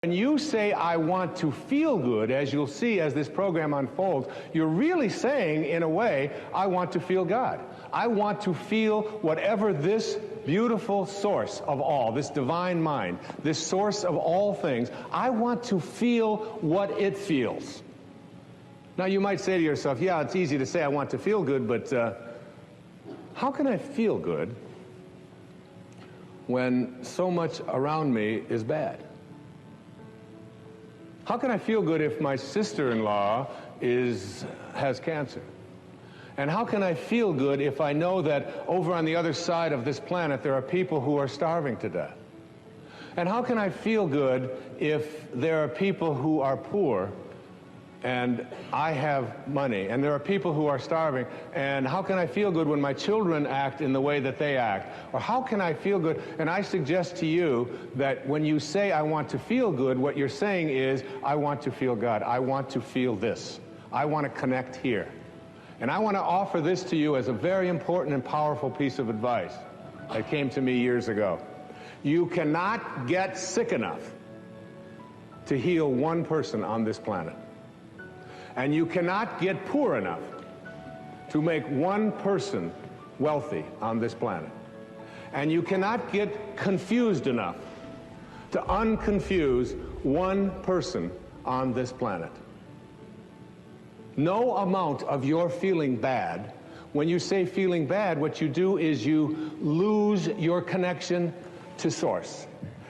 When you say, I want to feel good, as you'll see as this program unfolds, you're really saying, in a way, I want to feel God. I want to feel whatever this beautiful source of all, this divine mind, this source of all things, I want to feel what it feels. Now, you might say to yourself, yeah, it's easy to say I want to feel good, but how can I feel good when so much around me is bad? How can I feel good if my sister-in-law has cancer? And how can I feel good if I know that over on the other side of this planet there are people who are starving to death? And how can I feel good if there are people who are poor and I have money, and there are people who are starving, and how can I feel good when my children act in the way that they act? Or how can I feel good? And I suggest to you that when you say I want to feel good, what you're saying is I want to feel God. I want to feel this. I want to connect here. And I want to offer this to you as a very important and powerful piece of advice that came to me years ago. You cannot get sick enough to heal one person on this planet. And you cannot get poor enough to make one person wealthy on this planet. And you cannot get confused enough to unconfuse one person on this planet. No amount of your feeling bad, when you say feeling bad, what you do is you lose your connection to Source.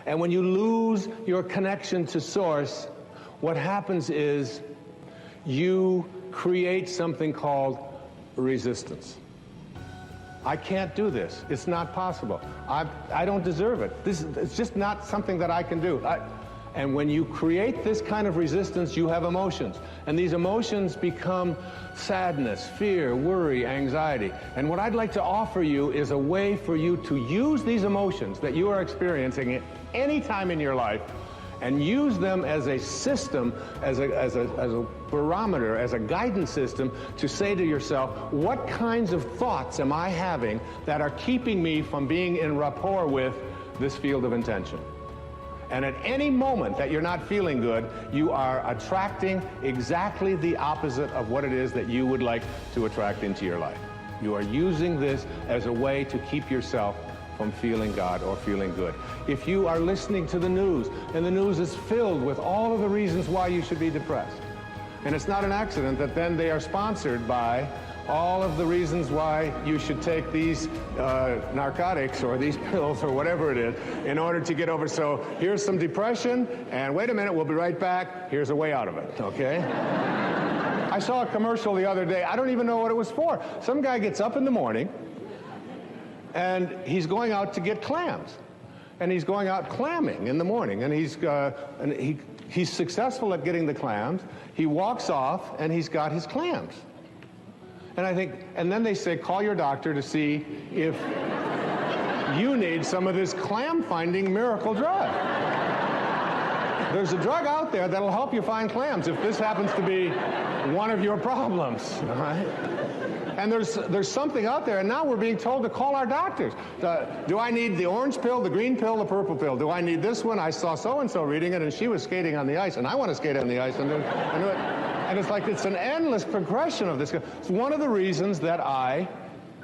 And when you lose your connection to Source, what happens is you create something called resistance. I can't do this. It's not possible. I don't deserve it. It's just not something that I can do. And when you create this kind of resistance, you have emotions. And these emotions become sadness, fear, worry, anxiety. And what I'd like to offer you is a way for you to use these emotions that you are experiencing at any time in your life and use them as a system, as a barometer, as a guidance system to say to yourself, what kinds of thoughts am I having that are keeping me from being in rapport with this field of intention? And at any moment that you're not feeling good, you are attracting exactly the opposite of what it is that you would like to attract into your life. You are using this as a way to keep yourself from feeling God or feeling good. If you are listening to the news, and the news is filled with all of the reasons why you should be depressed, and it's not an accident that then they are sponsored by all of the reasons why you should take these narcotics or these pills or whatever it is in order to get over. So here's some depression, and wait a minute, we'll be right back. Here's a way out of it, okay? I saw a commercial the other day. I don't even know what it was for. Some guy gets up in the morning, and he's going out to get clams. And he's going out clamming in the morning, and he's successful at getting the clams. He walks off, and he's got his clams. And I think, and then they say, call your doctor to see if you need some of this clam-finding miracle drug. There's a drug out there that'll help you find clams if this happens to be one of your problems, all right? And there's something out there, and now we're being told to call our doctors. Do I need the orange pill, the green pill, the purple pill? Do I need this one? I saw so-and-so reading it, and she was skating on the ice, and I want to skate on the ice and do it. And it's like it's an endless progression of this. It's one of the reasons that I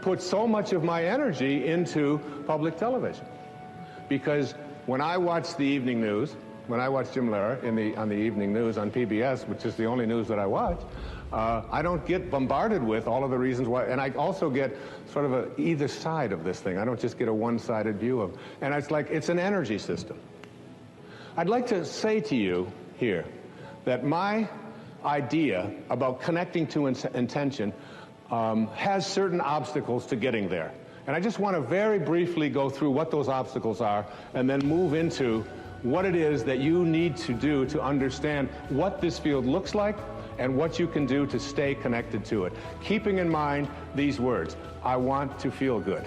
put so much of my energy into public television. Because when I watch the evening news, when I watch Jim Lehrer on the evening news on PBS, which is the only news that I watch, I don't get bombarded with all of the reasons why, and I also get sort of either side of this thing. I don't just get a one-sided view of, and it's like it's an energy system. I'd like to say to you here that my idea about connecting to intention has certain obstacles to getting there. And I just want to very briefly go through what those obstacles are and then move into what it is that you need to do to understand what this field looks like and what you can do to stay connected to it. Keeping in mind these words, I want to feel good.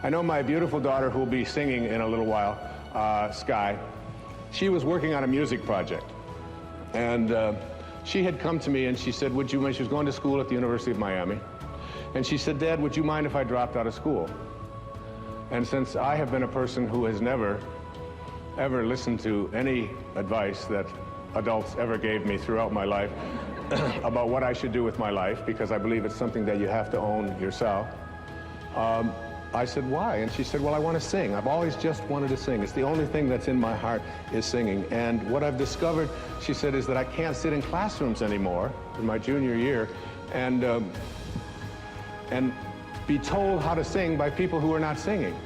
I know my beautiful daughter, who will be singing in a little while, Sky, she was working on a music project. And she had come to me and she said, she was going to school at the University of Miami. And she said, Dad, would you mind if I dropped out of school? And since I have been a person who has never ever listened to any advice that adults ever gave me throughout my life about what I should do with my life, because I believe it's something that you have to own yourself. I said, why? And she said, well, I want to sing. I've always just wanted to sing. It's the only thing that's in my heart is singing. And what I've discovered, she said, is that I can't sit in classrooms anymore in my junior year and be told how to sing by people who are not singing.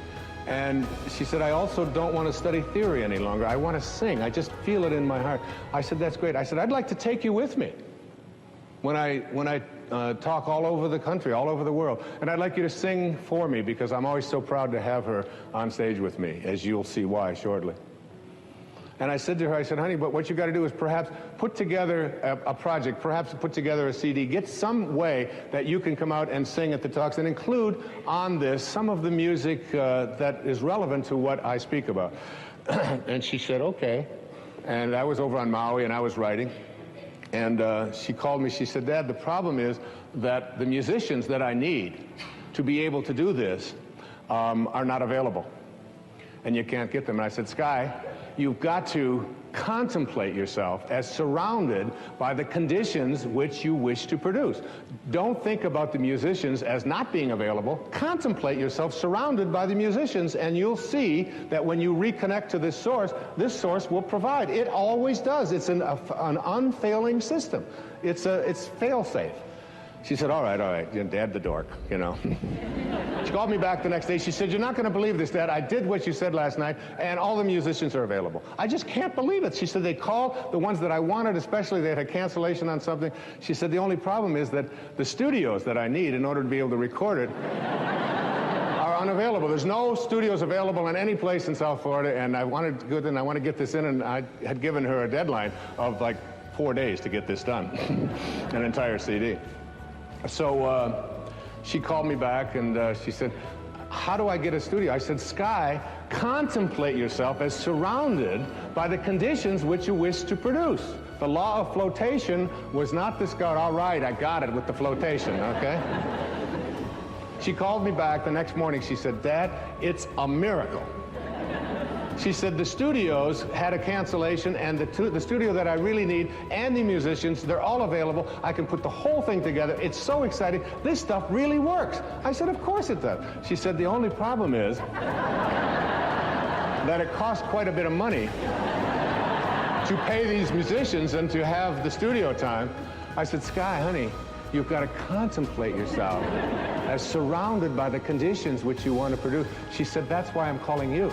And she said, I also don't want to study theory any longer. I want to sing. I just feel it in my heart. I said, that's great. I said, I'd like to take you with me when I talk all over the country, all over the world. And I'd like you to sing for me, because I'm always so proud to have her on stage with me, as you'll see why shortly. And I said to her, I said, honey, but what you got to do is perhaps put together a project, perhaps put together a CD, get some way that you can come out and sing at the talks and include on this some of the music that is relevant to what I speak about. And she said, okay. And I was over on Maui and I was writing. And she called me, she said, Dad, the problem is that the musicians that I need to be able to do this are not available. And you can't get them. And I said, Sky, you've got to contemplate yourself as surrounded by the conditions which you wish to produce. Don't think about the musicians as not being available. Contemplate yourself surrounded by the musicians, and you'll see that when you reconnect to this source will provide. It always does. It's an unfailing system. It's fail-safe. She said, all right, Dad the dork, you know. She called me back the next day. She said, you're not going to believe this, Dad. I did what you said last night, and all the musicians are available. I just can't believe it. She said, they called the ones that I wanted, especially they had a cancellation on something. She said, the only problem is that the studios that I need in order to be able to record it are unavailable. There's no studios available in any place in South Florida, and I want to get this in, and I had given her a deadline of like 4 days to get this done, an entire CD. So she called me back and she said, how do I get a studio? I said, Sky, contemplate yourself as surrounded by the conditions which you wish to produce. The law of flotation was not discovered. All right, I got it with the flotation, okay? She called me back the next morning. She said, Dad, it's a miracle. She said the studios had a cancellation, and the studio that I really need and the musicians, they're all available. I can put the whole thing together. It's so exciting. This stuff really works. I said, of course it does. She said, the only problem is that it costs quite a bit of money to pay these musicians and to have the studio time. I said, Sky, honey, you've got to contemplate yourself as surrounded by the conditions which you want to produce. She said, that's why I'm calling you.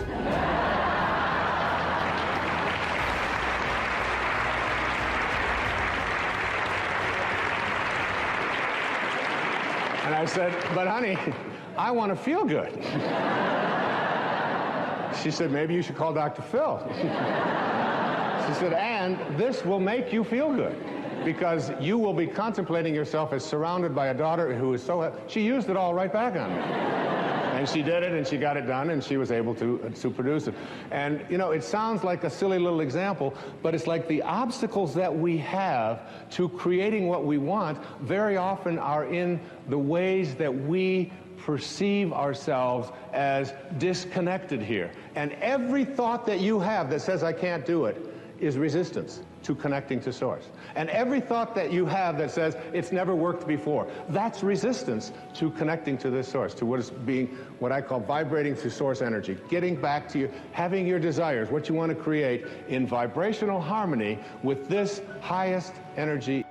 And I said, but honey, I want to feel good. She said, maybe you should call Dr. Phil. She said, and this will make you feel good, because you will be contemplating yourself as surrounded by a daughter who is so... She used it all right back on me. And she did it, and she got it done, and she was able to produce it. And, you know, it sounds like a silly little example, but it's like the obstacles that we have to creating what we want very often are in the ways that we perceive ourselves as disconnected here. And every thought that you have that says, I can't do it, is resistance to connecting to source. And every thought that you have that says it's never worked before, that's resistance to connecting to this source, to what is being, what I call vibrating through source energy, getting back to you, having your desires, what you want to create in vibrational harmony with this highest energy.